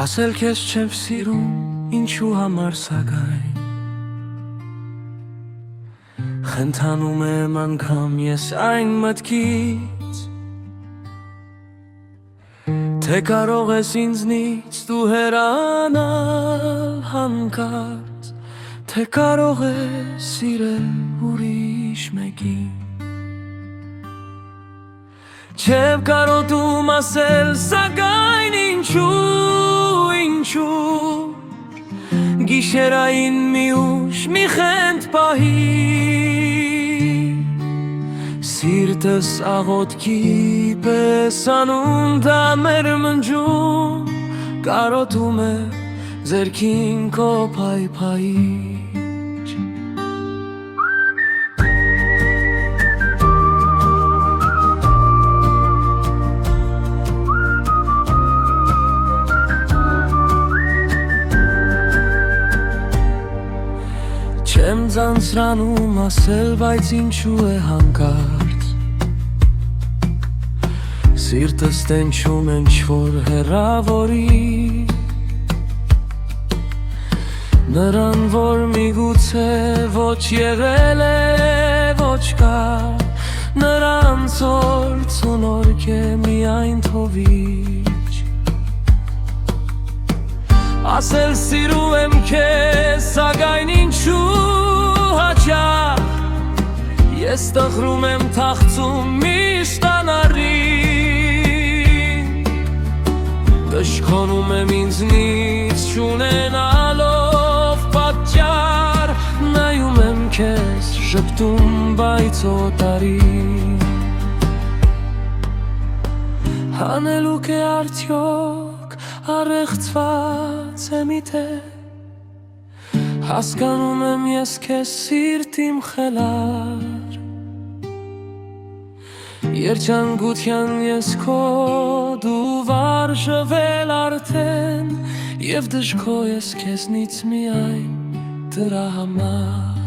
Ասել քեզ չեմ սիրում, ինչու համար սակայն խնդանում եմ անգամ ես այն մտքից Թե կարող ես ինձնից դու հեռանալ հանկարծ Թե կարող ես սիրել ուրիշ մեկին Չեմ կարոտում ասել սակայն ինչու Գիշերային մի ուշ մի խենթ պահի Սիրտս աղոտքի պես անունդա մեր մնջում Կարոտում է ձերքին քո փայփայիչ Չեմ ձանձրանում ասել, բայց ինչու է հանկարծ Սիրտս տենչում են ինչ-որ հեռավորի Նրան, որ միգուցե ոչ եղել է, ոչ կա Նրանց որ ցունորք է միայն թովիչ Ասել սիրում եմ քեզ, սակայն ինչու հաճախ Ես տխրում եմ թախծում միշտ անառին Դժքոնում եմ ինձնից չունենալով պատճառ Նայում եմ քեզ ժպտում բայց օտարին Հանելուկ է արդյոք առեղծված եմ իթե Հասկանում եմ ես քեզ սիրտիմ խելար Երջանկության ես քո դու վարժվել արդեն Եվ դժգոհ ես քեզնից միայն դրա համար